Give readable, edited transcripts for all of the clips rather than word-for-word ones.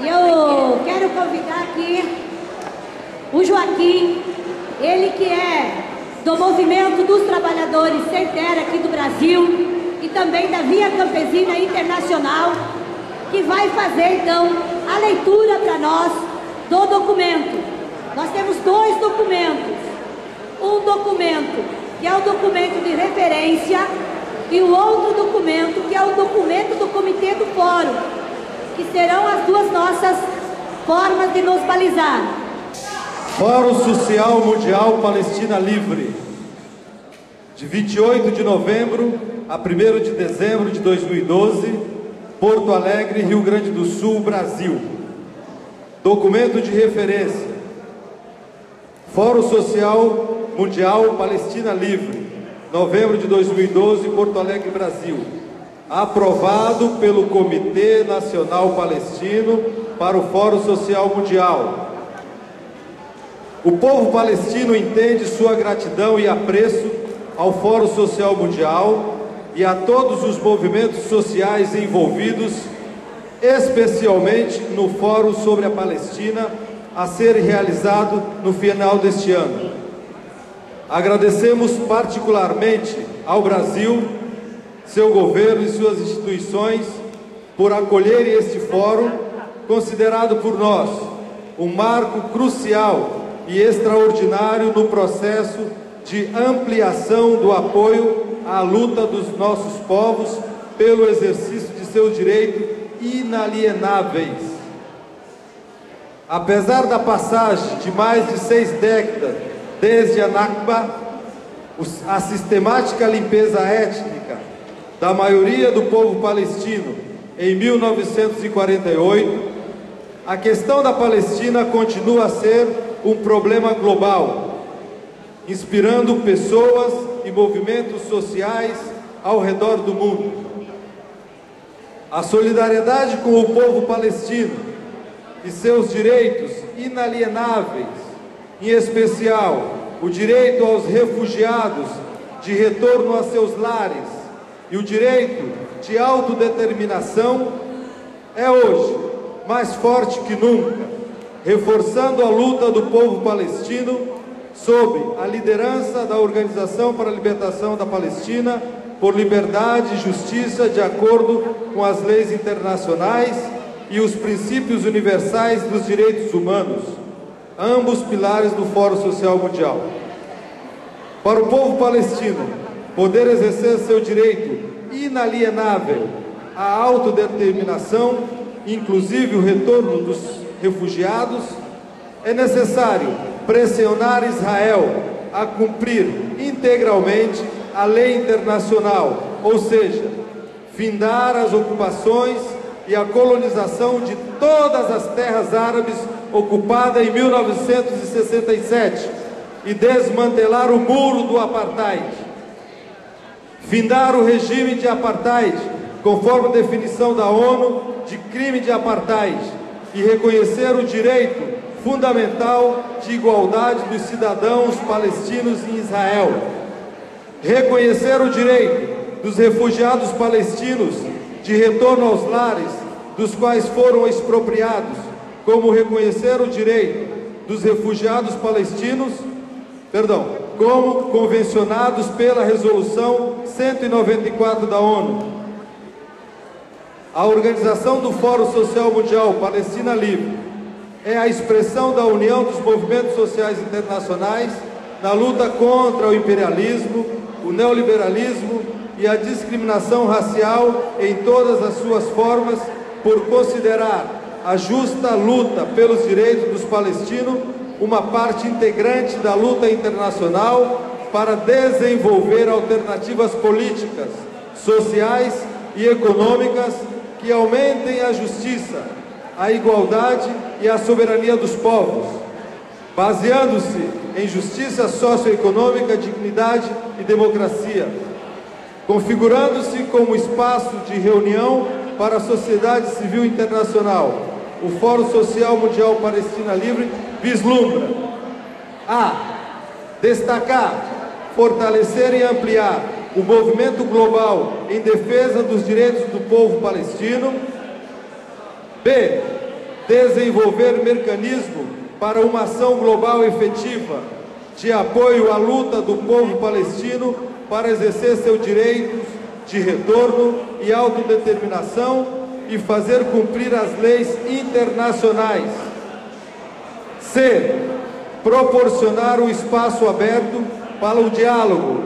Eu quero convidar aqui o Joaquim, ele que é do Movimento dos Trabalhadores Sem Terra aqui do Brasil e também da Via Campesina Internacional, que vai fazer então a leitura para nós do documento. Nós temos dois documentos. Um documento que é o documento de referência e o outro documento que é o documento do Comitê do Fórum, que serão as duas nossas formas de nos balizar. Fórum Social Mundial Palestina Livre, de 28 de novembro a 1º de dezembro de 2012, Porto Alegre, Rio Grande do Sul, Brasil. Documento de referência: Fórum Social Mundial Palestina Livre, novembro de 2012, Porto Alegre, Brasil. Aprovado pelo Comitê Nacional Palestino para o Fórum Social Mundial. O povo palestino entende sua gratidão e apreço ao Fórum Social Mundial e a todos os movimentos sociais envolvidos, especialmente no Fórum sobre a Palestina, a ser realizado no final deste ano. Agradecemos particularmente ao Brasil, seu governo e suas instituições por acolherem este fórum, considerado por nós um marco crucial e extraordinário no processo de ampliação do apoio à luta dos nossos povos pelo exercício de seus direitos inalienáveis. Apesar da passagem de mais de 6 décadas desde a Nakba, a sistemática limpeza étnica da maioria do povo palestino em 1948, a questão da Palestina continua a ser um problema global, inspirando pessoas e movimentos sociais ao redor do mundo. A solidariedade com o povo palestino e seus direitos inalienáveis, em especial o direito aos refugiados de retorno a seus lares e o direito de autodeterminação, é hoje mais forte que nunca, reforçando a luta do povo palestino sob a liderança da Organização para a Libertação da Palestina por liberdade e justiça de acordo com as leis internacionais e os princípios universais dos direitos humanos, ambos pilares do Fórum Social Mundial. Para o povo palestino poder exercer seu direito inalienável à autodeterminação, inclusive o retorno dos refugiados, é necessário pressionar Israel a cumprir integralmente a lei internacional, ou seja, findar as ocupações e a colonização de todas as terras árabes ocupadas em 1967 e desmantelar o muro do apartheid. Findar o regime de apartheid, conforme a definição da ONU de crime de apartheid, e reconhecer o direito fundamental de igualdade dos cidadãos palestinos em Israel. Reconhecer o direito dos refugiados palestinos de retorno aos lares dos quais foram expropriados, como reconhecer o direito dos refugiados palestinos, como convencionados pela Resolução 194 da ONU. A organização do Fórum Social Mundial Palestina Livre é a expressão da união dos movimentos sociais internacionais na luta contra o imperialismo, o neoliberalismo e a discriminação racial em todas as suas formas, por considerar a justa luta pelos direitos dos palestinos uma parte integrante da luta internacional para desenvolver alternativas políticas, sociais e econômicas que aumentem a justiça, a igualdade e a soberania dos povos, baseando-se em justiça socioeconômica, dignidade e democracia, configurando-se como espaço de reunião para a sociedade civil internacional. O Fórum Social Mundial Palestina Livre vislumbra a destacar, fortalecer e ampliar o movimento global em defesa dos direitos do povo palestino. B. desenvolver mecanismo para uma ação global efetiva de apoio à luta do povo palestino para exercer seus direitos de retorno e autodeterminação e fazer cumprir as leis internacionais. C. Proporcionar um espaço aberto para o diálogo,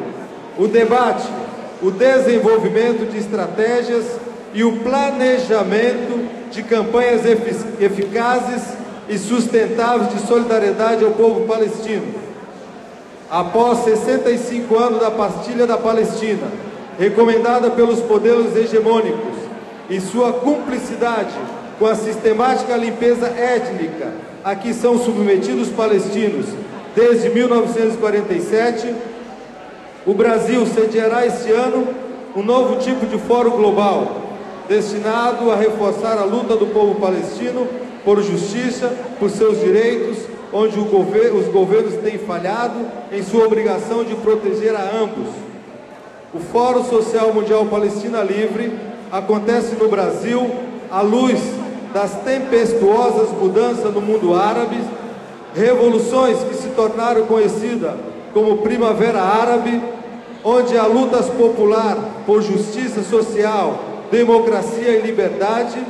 o debate, o desenvolvimento de estratégias e o planejamento de campanhas eficazes e sustentáveis de solidariedade ao povo palestino. Após 65 anos da partilha da Palestina, recomendada pelos poderes hegemônicos, e sua cumplicidade com a sistemática limpeza étnica a que são submetidos os palestinos desde 1947, o Brasil sediará este ano um novo tipo de fórum global, destinado a reforçar a luta do povo palestino por justiça, por seus direitos, onde os governos têm falhado em sua obrigação de proteger a ambos. O Fórum Social Mundial Palestina Livre acontece no Brasil à luz das tempestuosas mudanças no mundo árabe, revoluções que se tornaram conhecidas como Primavera Árabe, onde a luta popular por justiça social, democracia e liberdade.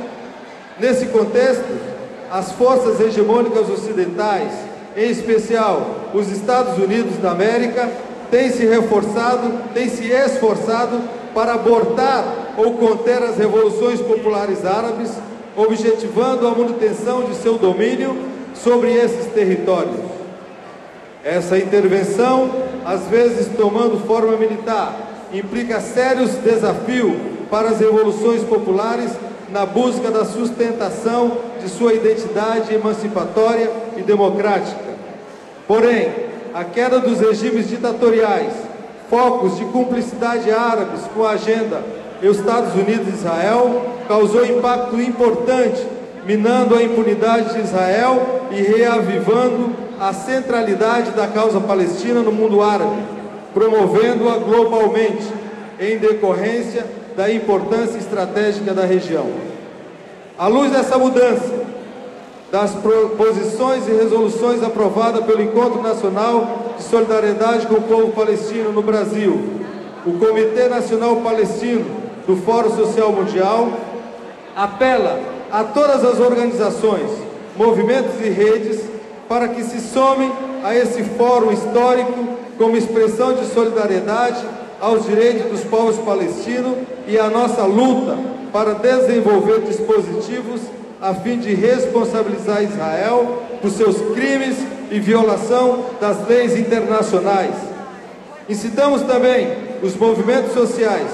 Nesse contexto, as forças hegemônicas ocidentais, em especial os Estados Unidos da América, têm se esforçado para abortar ou conter as revoluções populares árabes, objetivando a manutenção de seu domínio sobre esses territórios. Essa intervenção, às vezes tomando forma militar, implica sérios desafios para as revoluções populares na busca da sustentação de sua identidade emancipatória e democrática. Porém, a queda dos regimes ditatoriais, focos de cumplicidade árabes com a agenda Estados Unidos e Israel, causou impacto importante, minando a impunidade de Israel e reavivando a centralidade da causa palestina no mundo árabe, promovendo-a globalmente, em decorrência da importância estratégica da região. À luz dessa mudança, das proposições e resoluções aprovadas pelo Encontro Nacional de Solidariedade com o Povo Palestino no Brasil, o Comitê Nacional Palestino do Fórum Social Mundial apela a todas as organizações, movimentos e redes para que se somem a esse fórum histórico como expressão de solidariedade aos direitos dos povos palestinos e à nossa luta para desenvolver dispositivos a fim de responsabilizar Israel por seus crimes e violação das leis internacionais. Incitamos também os movimentos sociais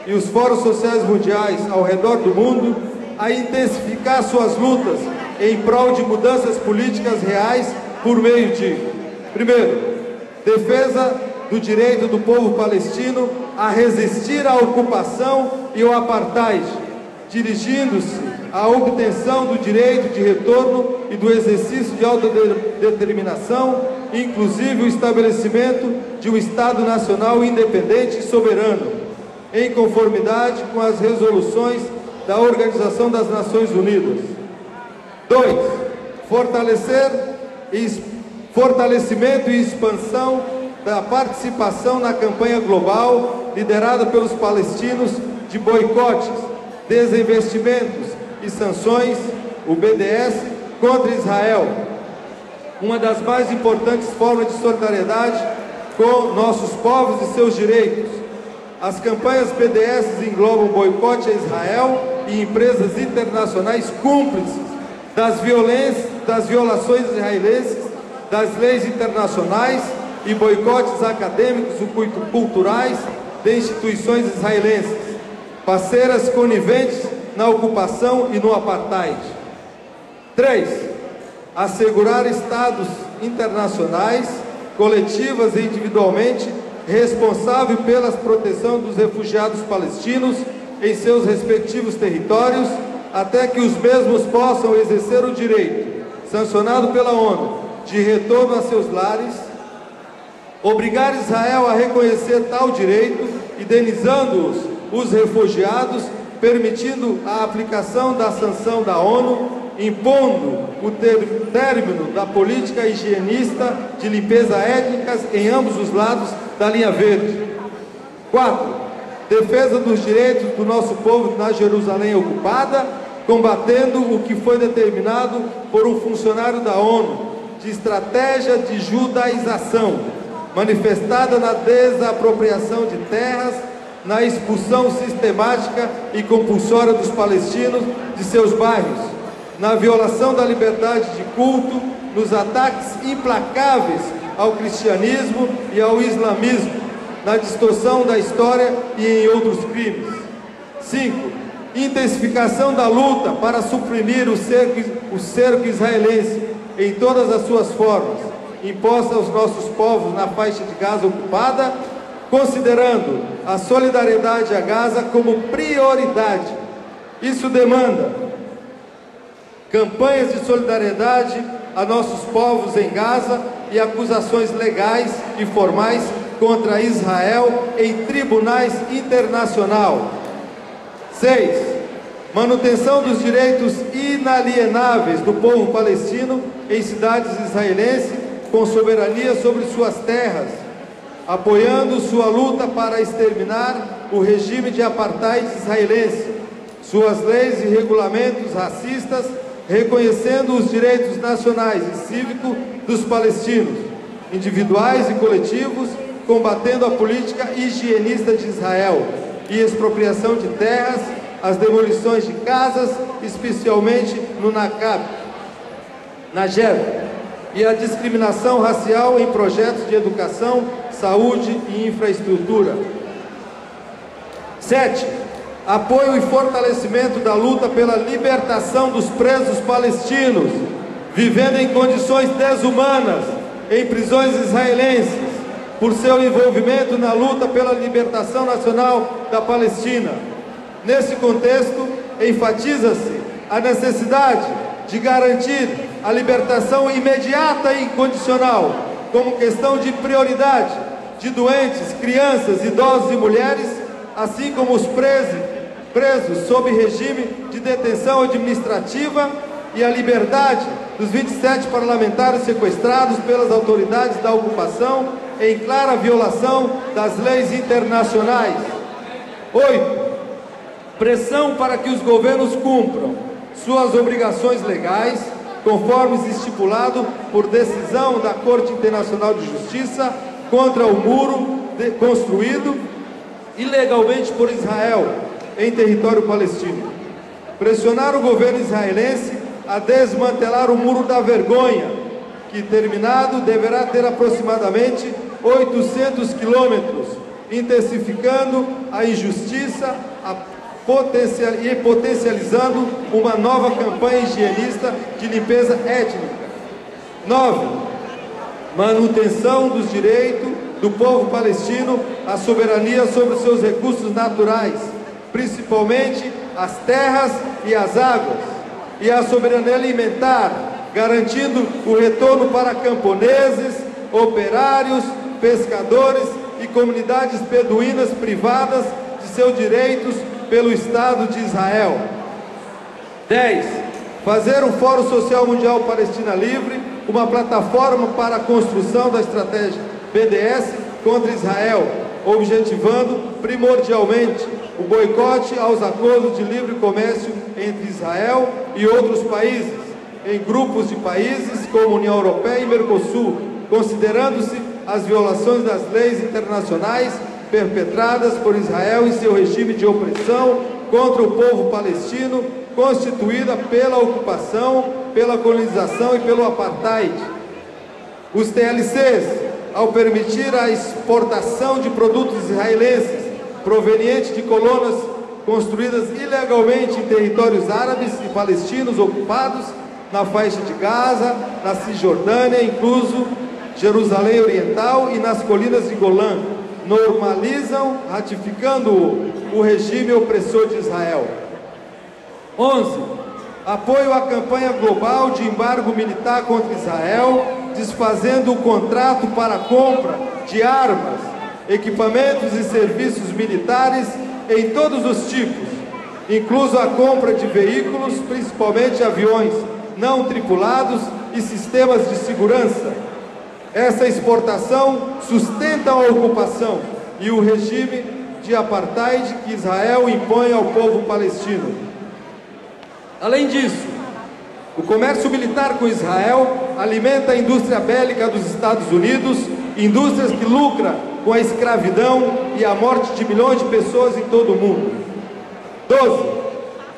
e os fóruns sociais mundiais ao redor do mundo a intensificar suas lutas em prol de mudanças políticas reais por meio de, primeiro, defesa do direito do povo palestino a resistir à ocupação e ao apartheid, dirigindo-se à obtenção do direito de retorno e do exercício de autodeterminação, inclusive o estabelecimento de um Estado nacional independente e soberano, em conformidade com as resoluções da Organização das Nações Unidas. 2. Fortalecimento e expansão da participação na campanha global liderada pelos palestinos de boicotes, desinvestimentos e sanções, o BDS, contra Israel, uma das mais importantes formas de solidariedade com nossos povos e seus direitos. As campanhas BDS englobam boicote a Israel e empresas internacionais cúmplices das violações israelenses, das leis internacionais e boicotes acadêmicos e culturais de instituições israelenses, parceiras coniventes na ocupação e no apartheid. 3. Assegurar estados internacionais, coletivas e individualmente, responsáveis pela proteção dos refugiados palestinos em seus respectivos territórios, até que os mesmos possam exercer o direito, sancionado pela ONU, de retorno a seus lares. Obrigar Israel a reconhecer tal direito, indenizando os refugiados, permitindo a aplicação da sanção da ONU impondo o término da política higienista de limpeza étnica em ambos os lados da linha verde. 4. Defesa dos direitos do nosso povo na Jerusalém ocupada, combatendo o que foi determinado por um funcionário da ONU, de estratégia de judaização, manifestada na desapropriação de terras, na expulsão sistemática e compulsória dos palestinos de seus bairros, na violação da liberdade de culto, nos ataques implacáveis ao cristianismo e ao islamismo, na distorção da história e em outros crimes. 5. Intensificação da luta para suprimir o cerco israelense em todas as suas formas, imposta aos nossos povos na faixa de Gaza ocupada, considerando a solidariedade a Gaza como prioridade. Isso demanda campanhas de solidariedade a nossos povos em Gaza e acusações legais e formais contra Israel em tribunais internacionais. 6. Manutenção dos direitos inalienáveis do povo palestino em cidades israelenses com soberania sobre suas terras, apoiando sua luta para exterminar o regime de apartheid israelense, suas leis e regulamentos racistas, reconhecendo os direitos nacionais e cívicos dos palestinos, individuais e coletivos, combatendo a política higienista de Israel e expropriação de terras, as demolições de casas, especialmente no Negev, e a discriminação racial em projetos de educação, saúde e infraestrutura. 7. Apoio e fortalecimento da luta pela libertação dos presos palestinos, vivendo em condições desumanas em prisões israelenses, por seu envolvimento na luta pela libertação nacional da Palestina. Nesse contexto, enfatiza-se a necessidade de garantir a libertação imediata e incondicional, como questão de prioridade, de doentes, crianças, idosos e mulheres, assim como os presos sob regime de detenção administrativa, e a liberdade dos 27 parlamentares sequestrados pelas autoridades da ocupação em clara violação das leis internacionais. 8. Pressão para que os governos cumpram suas obrigações legais, conforme estipulado por decisão da Corte Internacional de Justiça contra o muro construído ilegalmente por Israel em território palestino. Pressionar o governo israelense a desmantelar o Muro da Vergonha, que terminado deverá ter aproximadamente 800 quilômetros, intensificando a injustiça e potencializando uma nova campanha higienista de limpeza étnica. 9. Manutenção dos direitos do povo palestino à soberania sobre seus recursos naturais, principalmente as terras e as águas, e a soberania alimentar, garantindo o retorno para camponeses, operários, pescadores e comunidades beduínas privadas de seus direitos pelo Estado de Israel. 10. Fazer um Fórum Social Mundial Palestina Livre, uma plataforma para a construção da estratégia BDS contra Israel, objetivando primordialmente o boicote aos acordos de livre comércio entre Israel e outros países, em grupos de países como União Europeia e Mercosul, considerando-se as violações das leis internacionais perpetradas por Israel e seu regime de opressão contra o povo palestino, constituída pela ocupação, pela colonização e pelo apartheid. Os TLCs, ao permitir a exportação de produtos israelenses provenientes de colônias construídas ilegalmente em territórios árabes e palestinos ocupados, na faixa de Gaza, na Cisjordânia, incluso Jerusalém Oriental e nas colinas de Golã, normalizam, ratificando o regime opressor de Israel. 11. Apoio à campanha global de embargo militar contra Israel, desfazendo o contrato para a compra de armas, equipamentos e serviços militares em todos os tipos, incluso a compra de veículos, principalmente aviões não tripulados e sistemas de segurança. Essa exportação sustenta a ocupação e o regime de apartheid que Israel impõe ao povo palestino. Além disso, o comércio militar com Israel alimenta a indústria bélica dos Estados Unidos, indústrias que lucram com a escravidão e a morte de milhões de pessoas em todo o mundo. 12.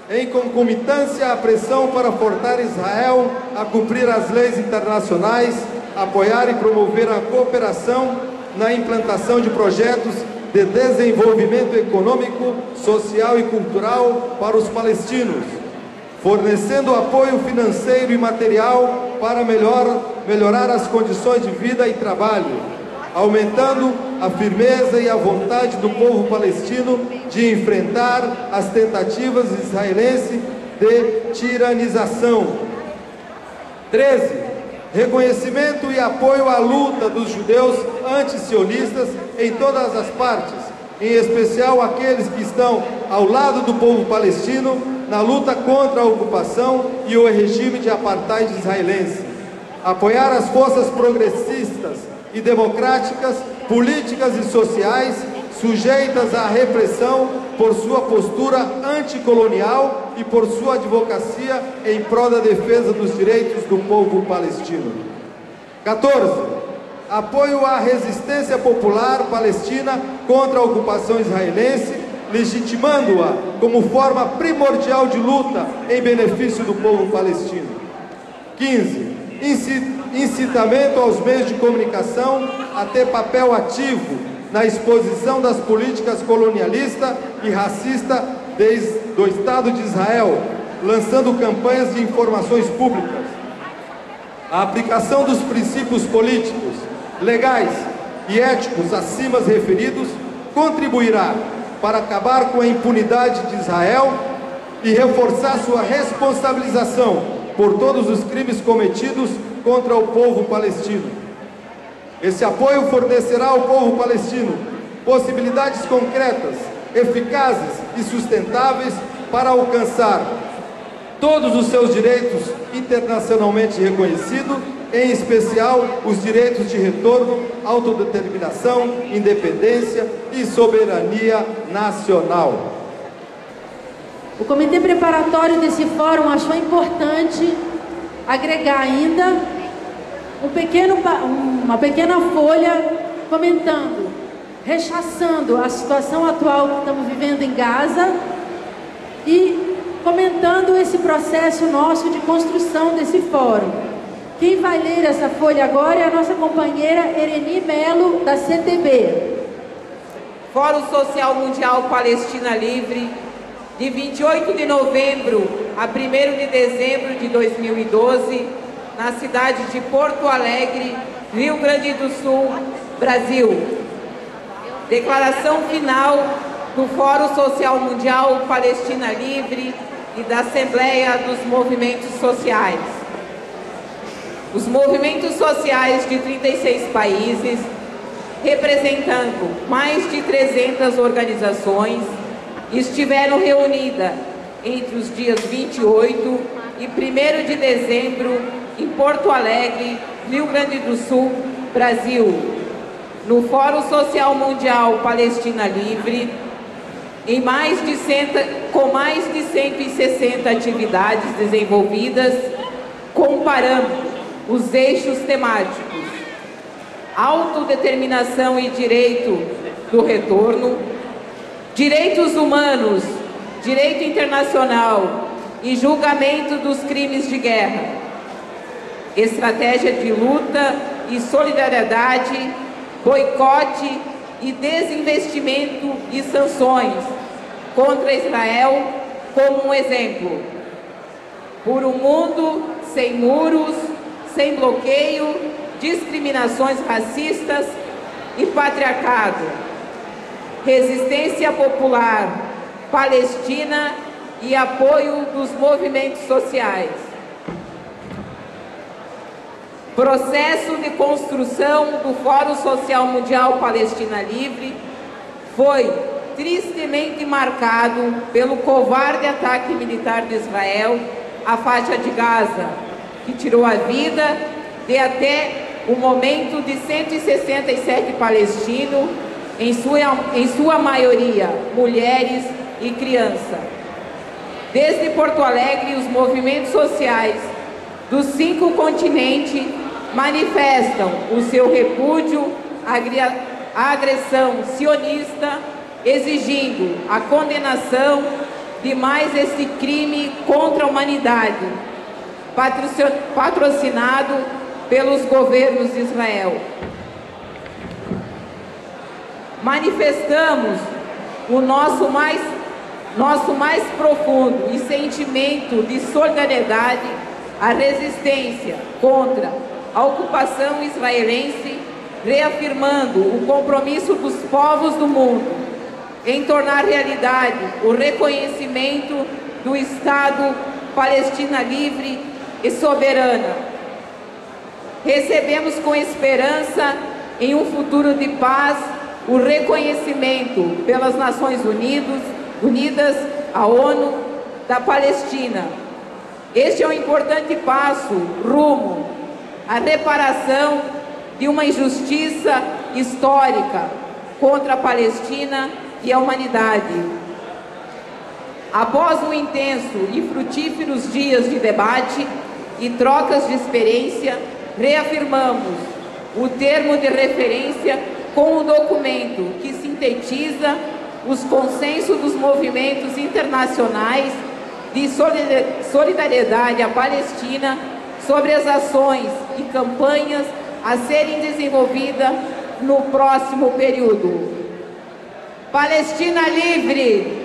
Em concomitância à pressão para forçar Israel a cumprir as leis internacionais, apoiar e promover a cooperação na implantação de projetos de desenvolvimento econômico, social e cultural para os palestinos, fornecendo apoio financeiro e material para melhorar as condições de vida e trabalho, aumentando a firmeza e a vontade do povo palestino de enfrentar as tentativas israelenses de tiranização. 13. Reconhecimento e apoio à luta dos judeus antisionistas em todas as partes, em especial aqueles que estão ao lado do povo palestino na luta contra a ocupação e o regime de apartheid israelense. Apoiar as forças progressistas e democráticas, políticas e sociais sujeitas à repressão por sua postura anticolonial e por sua advocacia em prol da defesa dos direitos do povo palestino. 14. Apoio à resistência popular palestina contra a ocupação israelense, legitimando-a como forma primordial de luta em benefício do povo palestino. 15. Incitamento aos meios de comunicação a ter papel ativo na exposição das políticas colonialistas e racistas do Estado de Israel, lançando campanhas de informações públicas. A aplicação dos princípios políticos, legais e éticos acima referidos contribuirá para acabar com a impunidade de Israel e reforçar sua responsabilização por todos os crimes cometidos contra o povo palestino. Esse apoio fornecerá ao povo palestino possibilidades concretas, eficazes e sustentáveis para alcançar todos os seus direitos internacionalmente reconhecidos, em especial os direitos de retorno, autodeterminação, independência e soberania nacional. O comitê preparatório desse fórum achou importante agregar ainda uma pequena folha comentando, rechaçando a situação atual que estamos vivendo em Gaza e comentando esse processo nosso de construção desse fórum. Quem vai ler essa folha agora é a nossa companheira Ereni Melo, da CTB. Fórum Social Mundial Palestina Livre, de 28 de novembro a 1º de dezembro de 2012, na cidade de Porto Alegre, Rio Grande do Sul, Brasil. Declaração final do Fórum Social Mundial Palestina Livre e da Assembleia dos Movimentos Sociais. Os movimentos sociais de 36 países, representando mais de 300 organizações, estiveram reunidas entre os dias 28 e 1º de dezembro em Porto Alegre, Rio Grande do Sul, Brasil, no Fórum Social Mundial Palestina Livre, com mais de 160 atividades desenvolvidas, comparando os eixos temáticos: autodeterminação e direito do retorno, direitos humanos, direito internacional e julgamento dos crimes de guerra, estratégia de luta e solidariedade, boicote e desinvestimento e sanções contra Israel como um exemplo. Por um mundo sem muros, sem bloqueio, discriminações racistas e patriarcado. Resistência popular palestina e apoio dos movimentos sociais. Processo de construção do Fórum Social Mundial Palestina Livre foi tristemente marcado pelo covarde ataque militar de Israel à faixa de Gaza, que tirou a vida de até o momento de 167 palestinos, em sua maioria mulheres e crianças. Desde Porto Alegre, os movimentos sociais dos 5 continentes manifestam o seu repúdio à agressão sionista, exigindo a condenação de mais este crime contra a humanidade, patrocinado pelos governos de Israel. Manifestamos o nosso mais profundo e sentimento de solidariedade à resistência contra a ocupação israelense, reafirmando o compromisso dos povos do mundo em tornar realidade o reconhecimento do Estado Palestina livre e soberana. Recebemos com esperança em um futuro de paz o reconhecimento pelas Nações Unidas, a ONU, da Palestina. Este é um importante passo rumo à reparação de uma injustiça histórica contra a Palestina e a humanidade. Após um intenso e frutíferos dias de debate e trocas de experiência, reafirmamos o termo de referência com o documento que sintetiza os consensos dos movimentos internacionais de solidariedade à Palestina sobre as ações e campanhas a serem desenvolvidas no próximo período. Palestina livre!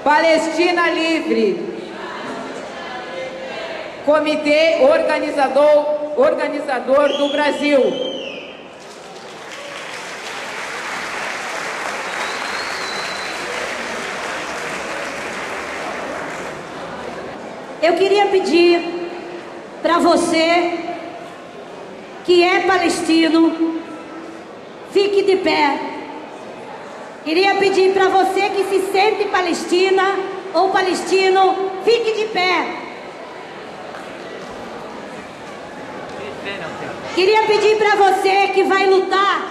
Palestina livre! Comitê organizador do Brasil. Eu queria pedir para você que é palestino, fique de pé. Queria pedir para você que se sente palestina ou palestino, fique de pé. Queria pedir para você que vai lutar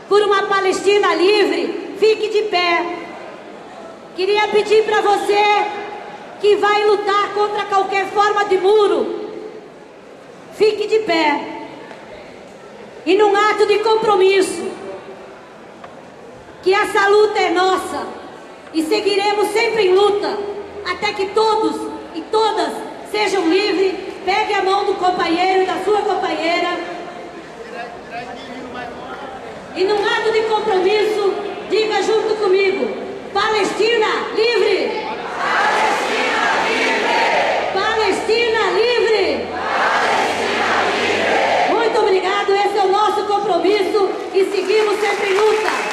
por uma Palestina livre, fique de pé. Queria pedir para você que vai lutar contra qualquer forma de muro, fique de pé. E num ato de compromisso, que essa luta é nossa e seguiremos sempre em luta, até que todos e todas sejam livres. Pegue a mão do companheiro e da sua companheira e num ato de compromisso, diga junto comigo: Palestina livre! Palestina livre! Palestina livre! Palestina livre! Muito obrigado, esse é o nosso compromisso e seguimos sempre em luta.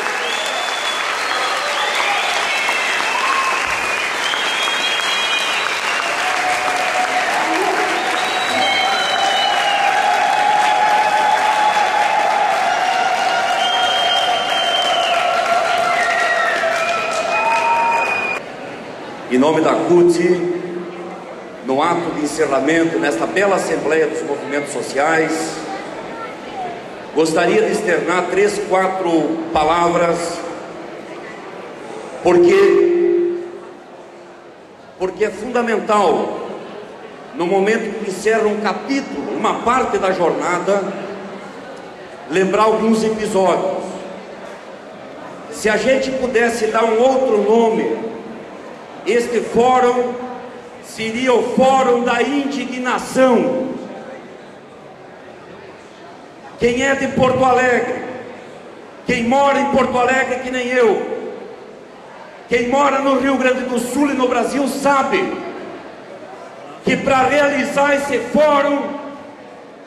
Em nome da CUT, no ato de encerramento, nesta bela Assembleia dos Movimentos Sociais, gostaria de externar 3, 4 palavras, porque é fundamental, no momento que encerra um capítulo, uma parte da jornada, lembrar alguns episódios. Se a gente pudesse dar um outro nome, este fórum seria o Fórum da Indignação. Quem é de Porto Alegre, quem mora em Porto Alegre que nem eu, quem mora no Rio Grande do Sul e no Brasil sabe que para realizar esse fórum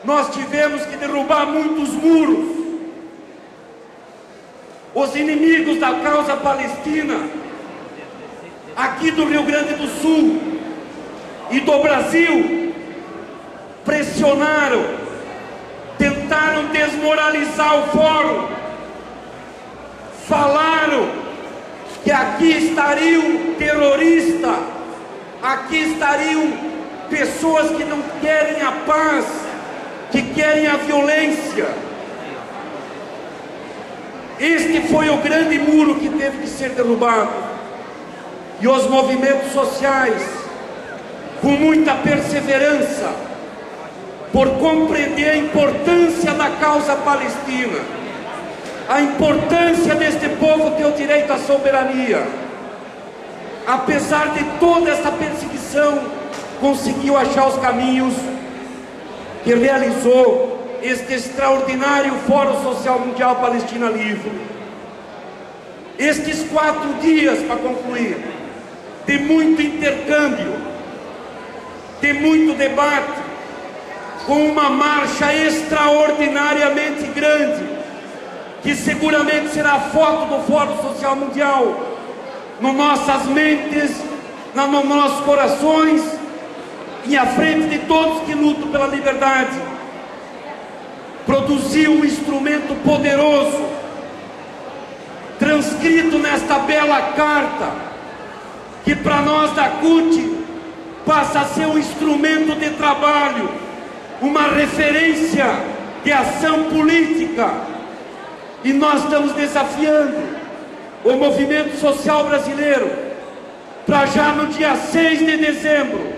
nós tivemos que derrubar muitos muros. Os inimigos da causa palestina aqui do Rio Grande do Sul e do Brasil pressionaram, tentaram desmoralizar o fórum, falaram que aqui estariam terroristas, aqui estariam pessoas que não querem a paz, que querem a violência. Este foi o grande muro que teve que ser derrubado. E os movimentos sociais, com muita perseverança, por compreender a importância da causa palestina, a importância deste povo ter o direito à soberania, apesar de toda essa perseguição, conseguiu achar os caminhos que realizou este extraordinário Fórum Social Mundial Palestina Livre. Estes 4 dias, para concluir, de muito intercâmbio, de muito debate, com uma marcha extraordinariamente grande, que seguramente será a foto do Fórum Social Mundial, nas nossas mentes, nos nossos corações, e à frente de todos que lutam pela liberdade. Produziu um instrumento poderoso, transcrito nesta bela carta, que para nós da CUT passa a ser um instrumento de trabalho, uma referência de ação política. E nós estamos desafiando o movimento social brasileiro para já no dia 6 de dezembro,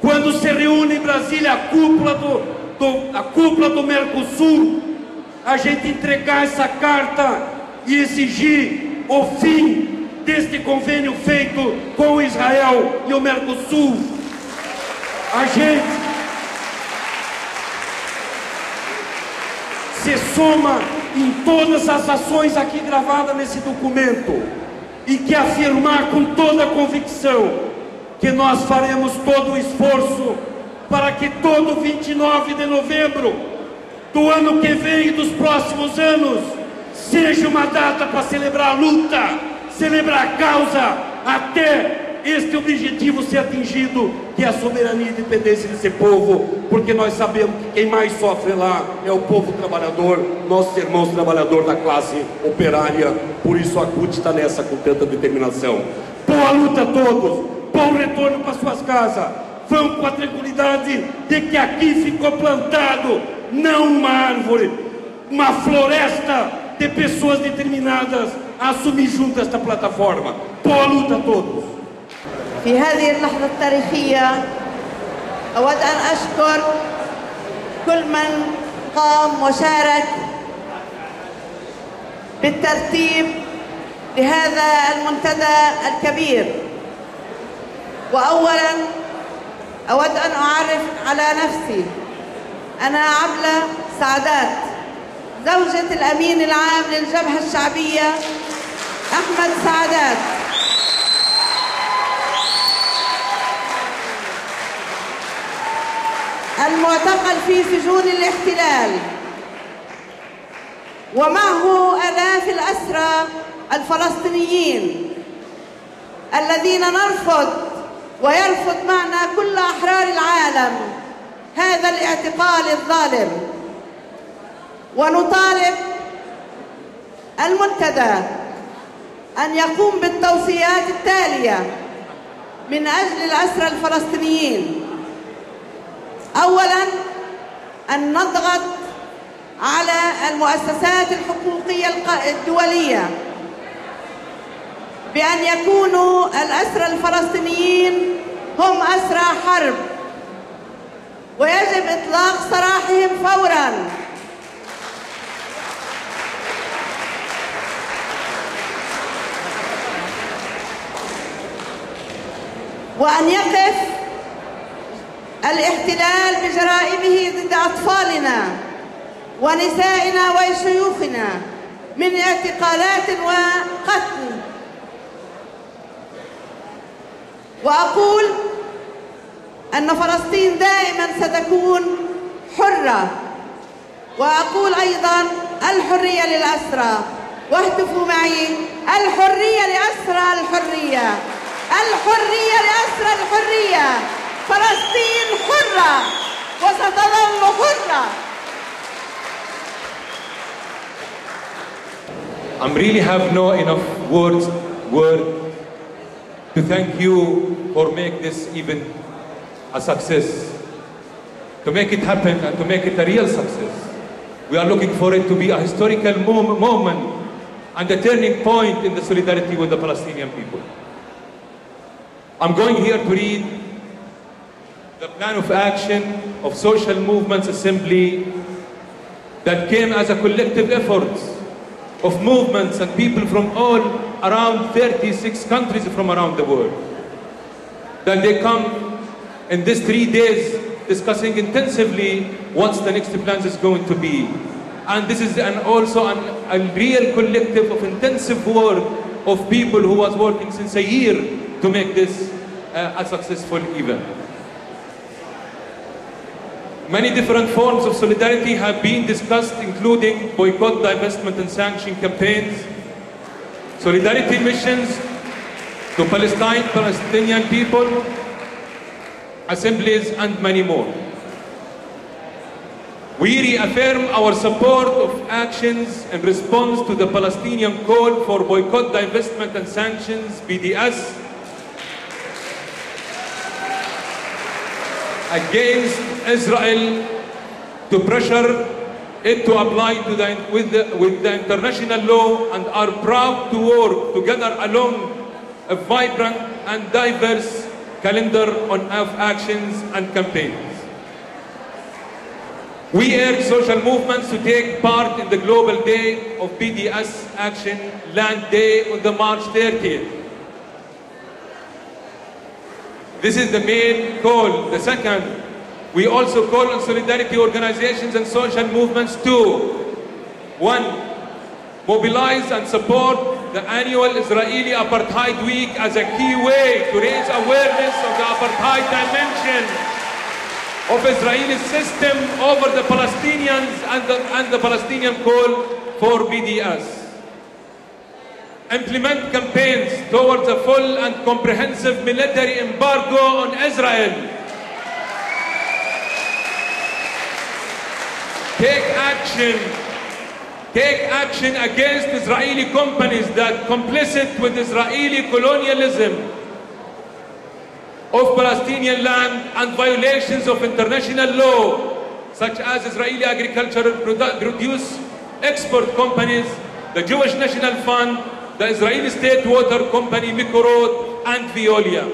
quando se reúne em Brasília a cúpula do Mercosul, a gente entregar essa carta e exigir o fim deste convênio feito com Israel e o Mercosul. A gente se soma em todas as ações aqui gravadas nesse documento e quer afirmar com toda a convicção que nós faremos todo o esforço para que todo 29 de novembro do ano que vem e dos próximos anos seja uma data para celebrar a luta, celebrar a causa, até este objetivo ser atingido, que é a soberania e independência desse povo, porque nós sabemos que quem mais sofre lá é o povo trabalhador, nossos irmãos trabalhadores da classe operária. Por isso a CUT está nessa com tanta determinação. Boa luta a todos, bom retorno para suas casas. Vão com a tranquilidade de que aqui ficou plantado não uma árvore, uma floresta de pessoas determinadas a assumir junto esta plataforma. Boa luta a todos. في هذه اللحظة التاريخية أود أن أشكر كل من قام وشارك بالترتيب لهذا المنتدى الكبير. وأولا أود أن أعرف على نفسي. أنا عبلة سعدات، زوجة الأمين العام للجبهة الشعبية أحمد سعدات، المعتقل في سجون الاحتلال، ومعه آلاف الأسرى الفلسطينيين الذين نرفض ويرفض معنا كل أحرار العالم هذا الاعتقال الظالم. ونطالب المنتدى أن يقوم بالتوصيات التالية من أجل الأسرى الفلسطينيين. أولاً أن نضغط على المؤسسات الحقوقية الدولية بأن يكونوا الأسرى الفلسطينيين هم أسرى حرب، ويجب إطلاق سراحهم فوراً. وأن يقف الاحتلال بجرائمه ضد أطفالنا ونسائنا وشيوخنا من اعتقالات وقتل. وأقول أن فلسطين دائما ستكون حرة. وأقول أيضا الحرية للأسرى، واهتفوا معي: الحرية لأسرى الحرية، الحرية لأسرى الحرية. فلسطين حرة وستظل حرة. I really have no enough words word to thank you for making this event a success, to make it happen and to make it a real success. We are looking for it to be a historical moment and a turning point in the solidarity with the Palestinian people. I'm going here to read the plan of action of Social Movements Assembly that came as a collective effort of movements and people from all around 36 countries from around the world. That they come in these 3 days discussing intensively what's the next plans is going to be. And this is also a real collective of intensive work of people who was working since a year to make this a successful event. Many different forms of solidarity have been discussed, including boycott, divestment and sanction campaigns, solidarity missions to Palestinian people, assemblies and many more. We reaffirm our support of actions in response to the Palestinian call for boycott, divestment and sanctions, BDS, against Israel, to pressure it to apply to with the international law, and are proud to work together along a vibrant and diverse calendar of actions and campaigns. We urge social movements to take part in the Global Day of BDS Action Land Day on the March 30th. This is the main call. The second, we also call on solidarity organizations and social movements to 1. Mobilize and support the annual Israeli Apartheid Week as a key way to raise awareness of the apartheid dimension of Israeli system over the Palestinians and the Palestinian call for BDS. Implement campaigns towards a full and comprehensive military embargo on Israel. Take action against Israeli companies that complicit with Israeli colonialism of Palestinian land and violations of international law, such as Israeli agricultural produce export companies, the Jewish National Fund, the Israeli State Water Company, Mikorot, and Veolia.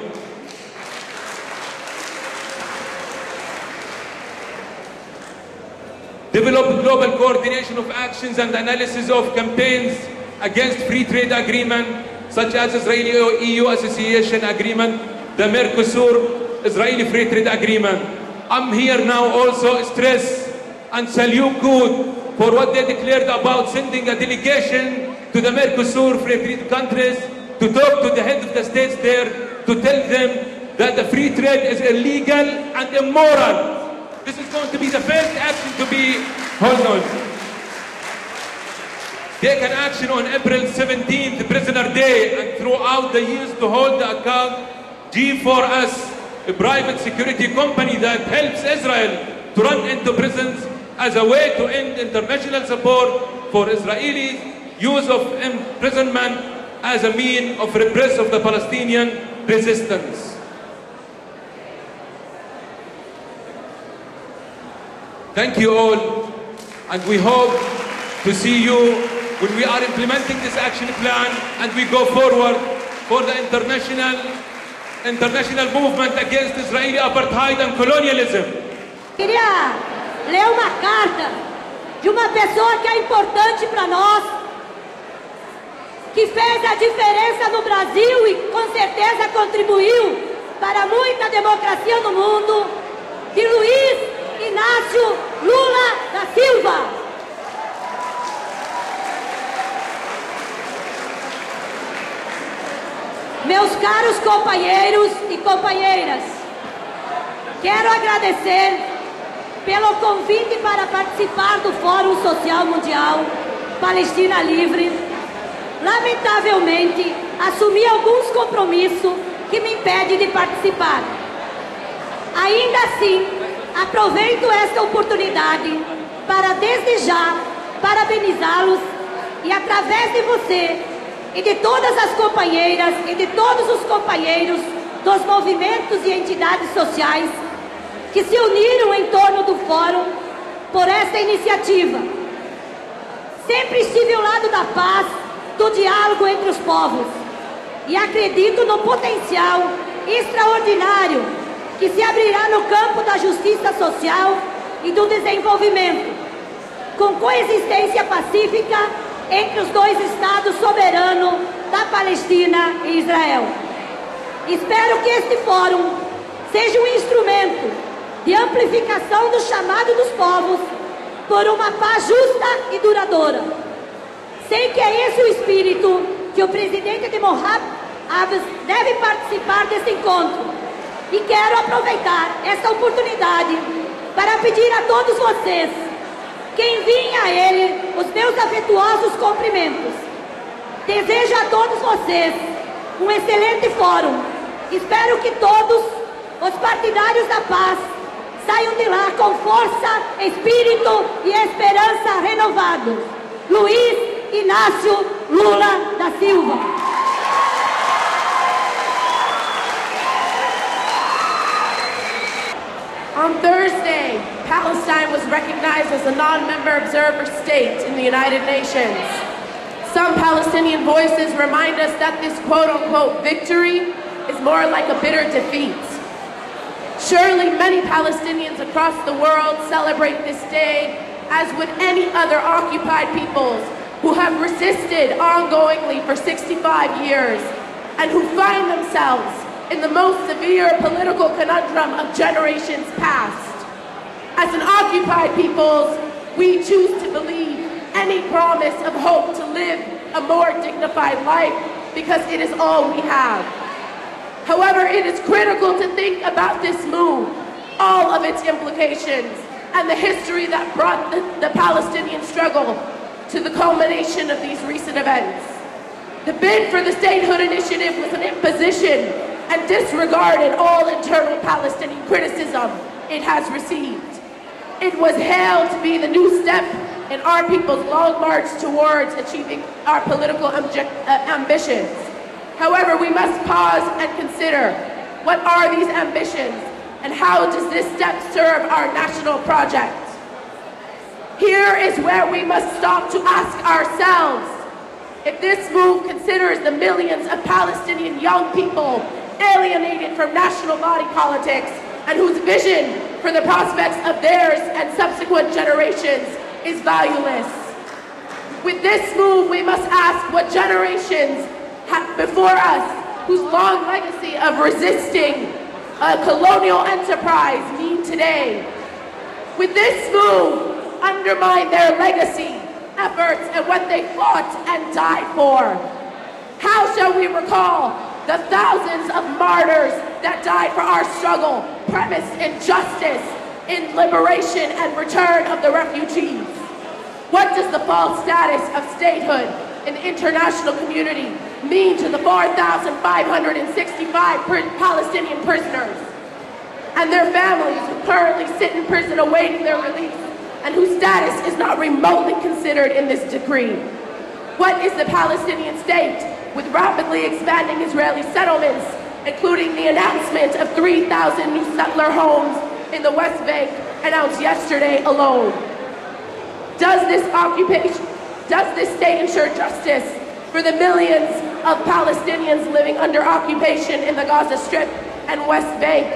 Develop global coordination of actions and analysis of campaigns against free trade agreement, such as Israeli-EU Association Agreement, the Mercosur Israeli Free Trade Agreement. I'm here now also stress and salute good for what they declared about sending a delegation to the Mercosur free trade countries to talk to the head of the states there, to tell them that the free trade is illegal and immoral. This is going to be the first action to be held on. Take an action on April 17th, Prisoner Day, and throughout the years to hold the account G4S, a private security company that helps Israel to run into prisons as a way to end international support for Israelis' use of imprisonment as a means of repress of the Palestinian resistance. Thank you all, and we hope to see you when we are implementing this action plan and we go forward for the international movement against Israeli apartheid and colonialism. Queria ler uma carta de uma pessoa que é importante para nós, que fez a diferença no Brasil e com certeza contribuiu para muita democracia no mundo, de Luiz Inácio Lula da Silva. Meus caros companheiros e companheiras, quero agradecer pelo convite para participar do Fórum Social Mundial Palestina Livre. Lamentavelmente, assumi alguns compromissos que me impedem de participar. Ainda assim, aproveito esta oportunidade para desde já parabenizá-los e, através de você, e de todas as companheiras e de todos os companheiros dos movimentos e entidades sociais que se uniram em torno do Fórum por esta iniciativa. Sempre estive ao lado da paz, do diálogo entre os povos e acredito no potencial extraordinário que se abrirá no campo da justiça social e do desenvolvimento, com coexistência pacífica entre os dois estados soberanos da Palestina e Israel. Espero que este fórum seja um instrumento de amplificação do chamado dos povos por uma paz justa e duradoura. Sei que é esse o espírito que o presidente de Moab Abbas deve participar desse encontro e quero aproveitar esta oportunidade para pedir a todos vocês que enviem a ele os meus afetuosos cumprimentos. Desejo a todos vocês um excelente fórum. Espero que todos os partidários da paz saiam de lá com força, espírito e esperança renovados. Luiz Inácio Lula da Silva. On Thursday, Palestine was recognized as a non-member observer state in the United Nations. Some Palestinian voices remind us that this quote-unquote victory is more like a bitter defeat. Surely many Palestinians across the world celebrate this day as would any other occupied peoples who have resisted ongoingly for 65 years and who find themselves in the most severe political conundrum of generations past. As an occupied peoples, we choose to believe any promise of hope to live a more dignified life because it is all we have. However, it is critical to think about this move, all of its implications, and the history that brought the Palestinian struggle to the culmination of these recent events. The bid for the statehood initiative was an imposition and disregarded all internal Palestinian criticism it has received. It was hailed to be the new step in our people's long march towards achieving our political ambitions. However, we must pause and consider, what are these ambitions and how does this step serve our national project? Here is where we must stop to ask ourselves if this move considers the millions of Palestinian young people alienated from national body politics and whose vision for the prospects of theirs and subsequent generations is valueless. With this move, we must ask what generations before us, whose long legacy of resisting a colonial enterprise mean today. With this move, undermine their legacy, efforts, and what they fought and died for. How shall we recall the thousands of martyrs that died for our struggle, premised in justice, in liberation and return of the refugees? What does the false status of statehood in the international community mean to the 4,565 Palestinian prisoners and their families who currently sit in prison awaiting their release and whose status is not remotely considered in this decree? What is the Palestinian state with rapidly expanding Israeli settlements, including the announcement of 3,000 new settler homes in the West Bank announced yesterday alone? Does this state ensure justice for the millions of Palestinians living under occupation in the Gaza Strip and West Bank,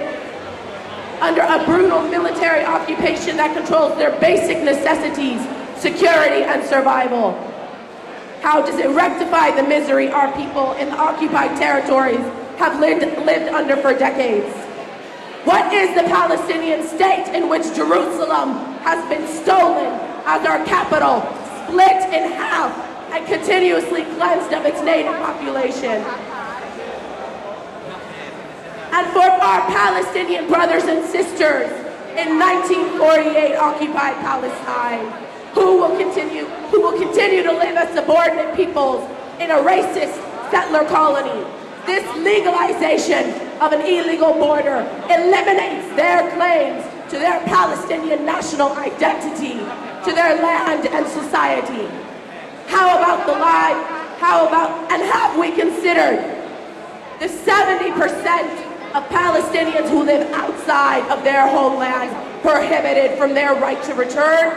under a brutal military occupation that controls their basic necessities, security and survival? How does it rectify the misery our people in the occupied territories have lived under for decades? What is the Palestinian state in which Jerusalem has been stolen as our capital, split in half, and continuously cleansed of its native population? And for our Palestinian brothers and sisters in 1948 occupied Palestine, who will continue to live as subordinate peoples in a racist settler colony, this legalization of an illegal border eliminates their claims to their Palestinian national identity, to their land and society. How about the lives How about, and have we considered the 70% of Palestinians who live outside of their homeland, prohibited from their right to return?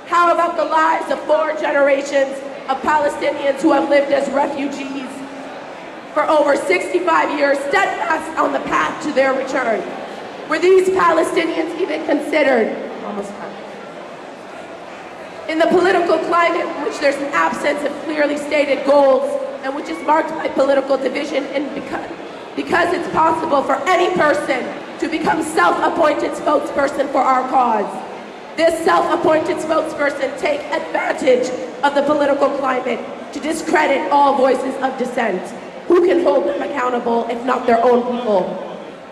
How about the lives of 4 generations of Palestinians who have lived as refugees for over 65 years, steadfast on the path to their return? Were these Palestinians even considered? In the political climate in which there's an absence of clearly stated goals and which is marked by political division, and because it's possible for any person to become self-appointed spokesperson for our cause, this self-appointed spokesperson take advantage of the political climate to discredit all voices of dissent. Who can hold them accountable if not their own people?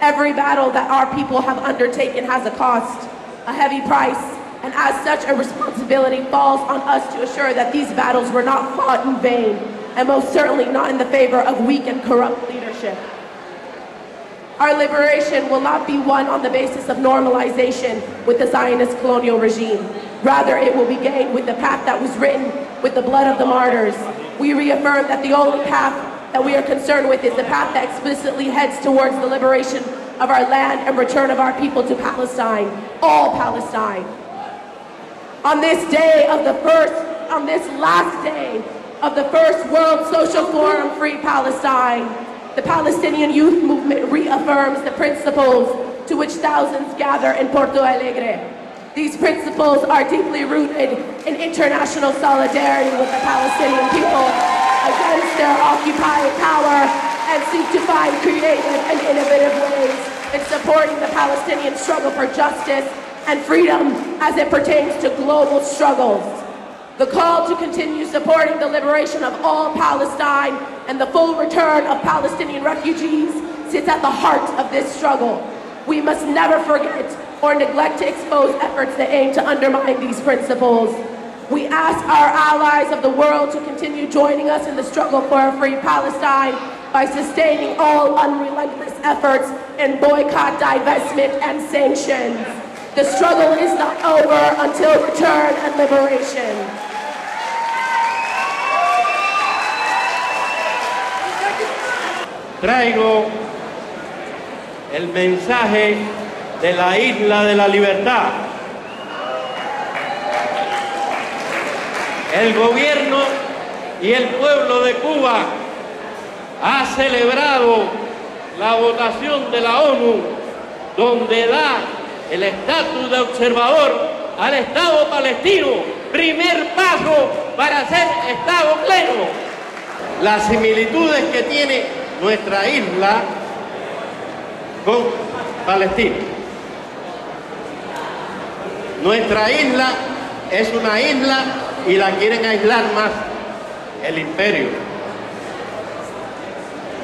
Every battle that our people have undertaken has a cost, a heavy price, and as such a responsibility falls on us to assure that these battles were not fought in vain, and most certainly not in the favor of weak and corrupt leadership. Our liberation will not be won on the basis of normalization with the Zionist colonial regime. Rather, it will be gained with the path that was written with the blood of the martyrs. We reaffirm that the only path that we are concerned with is the path that explicitly heads towards the liberation of our land and return of our people to Palestine, all Palestine. On this day of on this last day of the first World Social Forum Free Palestine, the Palestinian Youth Movement reaffirms the principles to which thousands gather in Porto Alegre. These principles are deeply rooted in international solidarity with the Palestinian people against their occupied power, and seek to find creative and innovative ways in supporting the Palestinian struggle for justice and freedom as it pertains to global struggles. The call to continue supporting the liberation of all Palestine and the full return of Palestinian refugees sits at the heart of this struggle. We must never forget or neglect to expose efforts that aim to undermine these principles. We ask our allies of the world to continue joining us in the struggle for a free Palestine by sustaining all unrelentless efforts in boycott, divestment, and sanctions. The struggle is not over until return and liberation. Traigo el mensaje de la Isla de la Libertad. El gobierno y el pueblo de Cuba ha celebrado la votación de la ONU, donde da el estatus de observador al Estado palestino, primer paso para ser Estado pleno. Las similitudes que tiene nuestra isla con Palestina. Nuestra isla es una isla y la quieren aislar más, el imperio.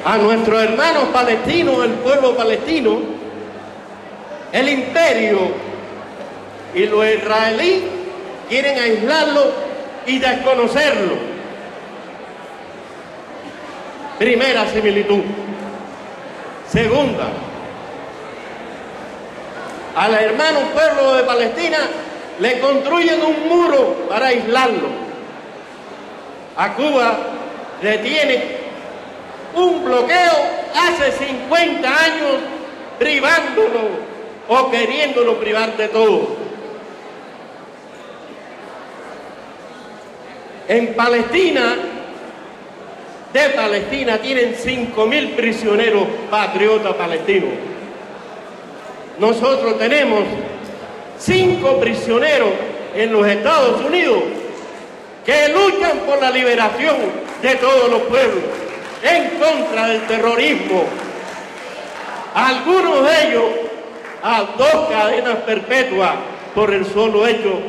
A nuestros hermanos palestinos, el pueblo palestino, el imperio y los israelíes quieren aislarlo y desconocerlo. Primera similitud. Segunda, al hermano pueblo de Palestina le construyen un muro para aislarlo. A Cuba le tiene un bloqueo hace 50 años privándolo o queriéndolo privar de todo. En Palestina, de Palestina, tienen 5.000 prisioneros patriotas palestinos. Nosotros tenemos 5 prisioneros en los Estados Unidos que luchan por la liberación de todos los pueblos, en contra del terrorismo. Algunos de ellos a 2 cadenas perpetuas por el solo hecho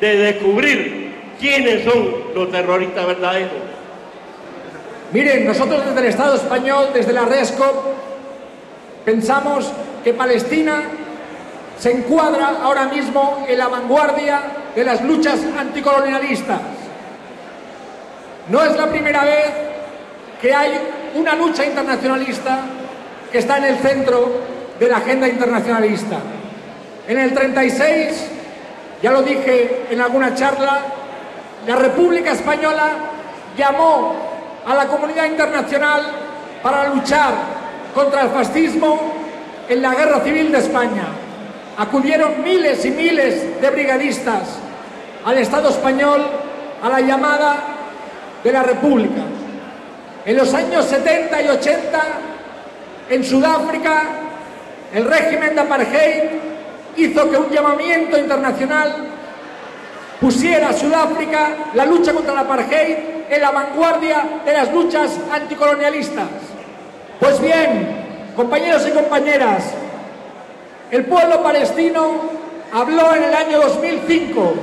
de descubrir quiénes son los terroristas verdaderos. Miren, nosotros desde el Estado español, desde la RESCOP, pensamos que Palestina se encuadra ahora mismo en la vanguardia de las luchas anticolonialistas. No es la primera vez que hay una lucha internacionalista que está en el centro de la agenda internacionalista. En el 36, ya lo dije en alguna charla, la República Española llamó a la comunidad internacional para luchar contra el fascismo en la Guerra Civil de España. Acudieron miles y miles de brigadistas al Estado español a la llamada de la República. En los años 70 y 80, en Sudáfrica, el régimen de apartheid hizo que un llamamiento internacional pusiera a Sudáfrica la lucha contra el apartheid en la vanguardia de las luchas anticolonialistas. Pues bien, compañeros y compañeras, el pueblo palestino habló en el año 2005,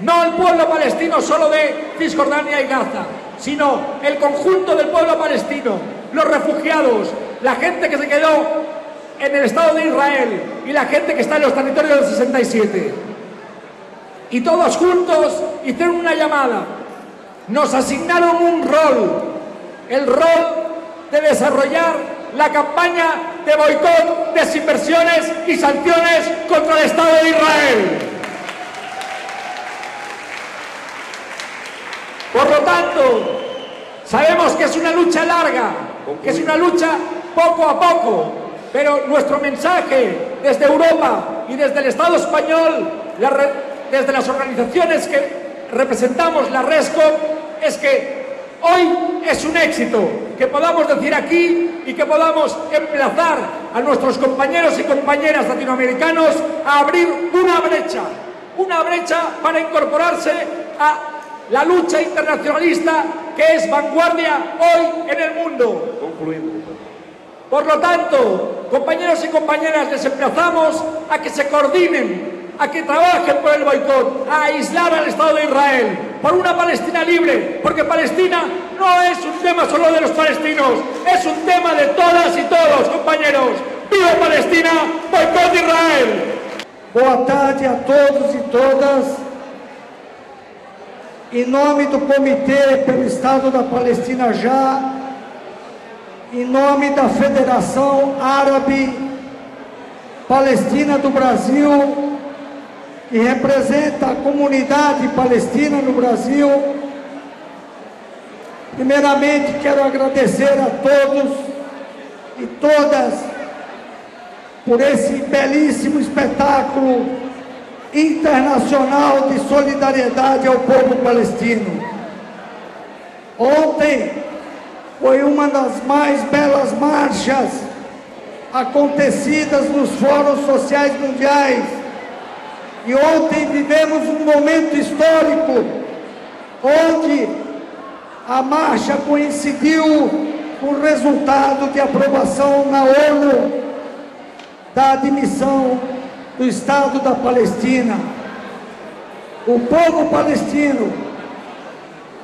no el pueblo palestino solo de Cisjordania y Gaza, sino el conjunto del pueblo palestino, los refugiados, la gente que se quedó en el Estado de Israel y la gente que está en los territorios del 67. Y todos juntos hicieron una llamada, nos asignaron un rol, el rol de desarrollar la campaña de boicot, desinversiones y sanciones contra el Estado de Israel. Por lo tanto, sabemos que es una lucha larga, que es una lucha poco a poco, pero nuestro mensaje desde Europa y desde el Estado español, desde las organizaciones que representamos la RESCO, es que hoy es un éxito que podamos decir aquí y que podamos emplazar a nuestros compañeros y compañeras latinoamericanos a abrir una brecha para incorporarse a la lucha internacionalista que es vanguardia hoy en el mundo. Por lo tanto, compañeros y compañeras, les emplazamos a que se coordinen, a que trabajen por el boicot, a aislar al Estado de Israel, por una Palestina libre, porque Palestina no es un tema solo de los palestinos, es un tema de todas y todos, compañeros. ¡Viva Palestina! ¡Boicot Israel! Boa tarde a todos e todas. Em nome do Comitê pelo Estado da Palestina Já, em nome da Federação Árabe Palestina do Brasil, que representa a comunidade palestina no Brasil, primeiramente quero agradecer a todos e todas por esse belíssimo espetáculo internacional de solidariedade ao povo palestino. Ontem foi uma das mais belas marchas acontecidas nos fóruns sociais mundiais. E ontem vivemos um momento histórico onde a marcha coincidiu com o resultado de aprovação na ONU da admissão do Estado da Palestina. O povo palestino,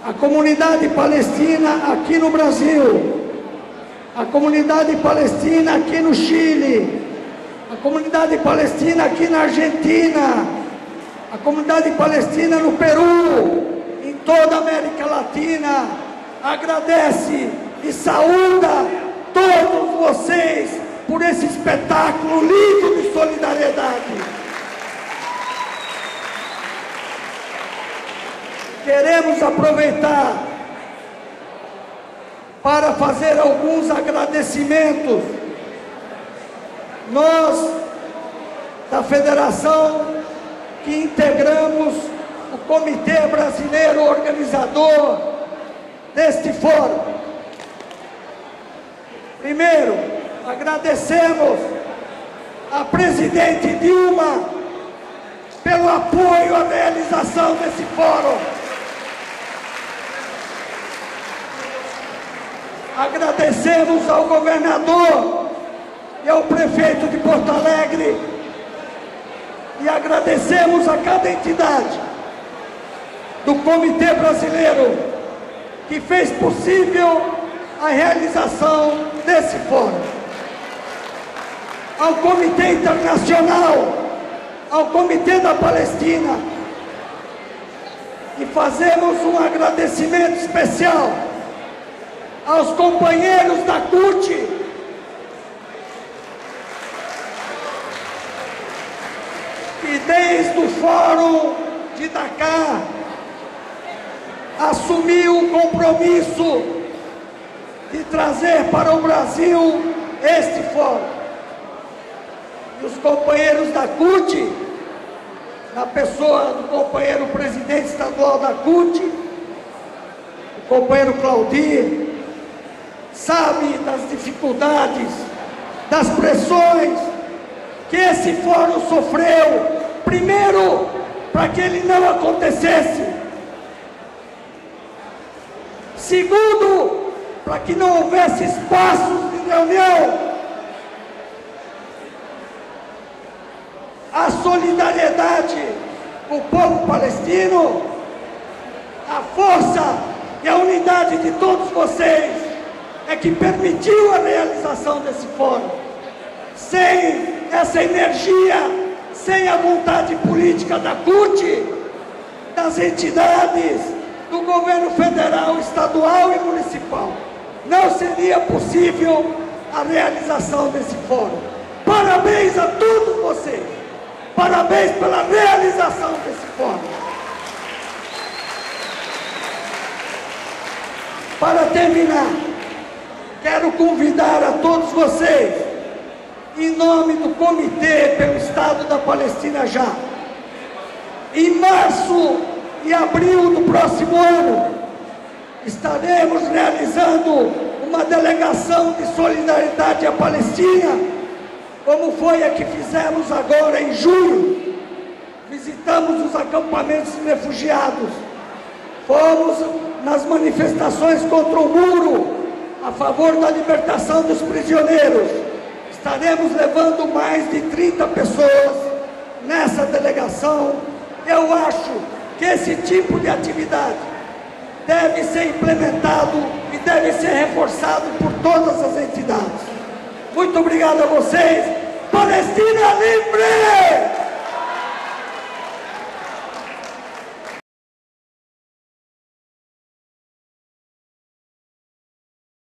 a comunidade palestina aqui no Brasil, a comunidade palestina aqui no Chile, a comunidade palestina aqui na Argentina, a comunidade palestina no Peru, em toda a América Latina, agradece e saúda todos vocês por esse espetáculo lindo de solidariedade. Queremos aproveitar para fazer alguns agradecimentos. Nós, da federação, que integramos o Comitê Brasileiro Organizador deste fórum. Primeiro, agradecemos a presidente Dilma pelo apoio à realização desse fórum. Agradecemos ao governador e ao prefeito de Porto Alegre e agradecemos a cada entidade do Comitê Brasileiro que fez possível a realização desse fórum. Ao Comitê Internacional, ao Comitê da Palestina, e fazemos um agradecimento especial aos companheiros da CUT, que desde o Fórum de Dakar assumiu o compromisso de trazer para o Brasil este fórum. E os companheiros da CUT, na pessoa do companheiro presidente estadual da CUT, o companheiro Claudir, sabe das dificuldades, das pressões que esse fórum sofreu, primeiro, para que ele não acontecesse. Segundo, para que não houvesse espaços de reunião. A solidariedade com o povo palestino, a força e a unidade de todos vocês é que permitiu a realização desse fórum. Sem essa energia, sem a vontade política da CUT, das entidades, do governo federal, estadual e municipal, não seria possível a realização desse fórum. Parabéns a todos vocês. Parabéns pela realização desse fórum. Para terminar, quero convidar a todos vocês, em nome do Comitê pelo Estado da Palestina já, em março e abril do próximo ano, estaremos realizando uma delegação de solidariedade à Palestina, como foi a que fizemos agora em junho. Visitamos os acampamentos de refugiados, fomos nas manifestações contra o muro, a favor da libertação dos prisioneiros. Estaremos levando mais de 30 pessoas nessa delegação. Eu acho que esse tipo de atividade deve ser implementado e deve ser reforçado por todas as entidades. Muito obrigado a vocês. Palestina livre!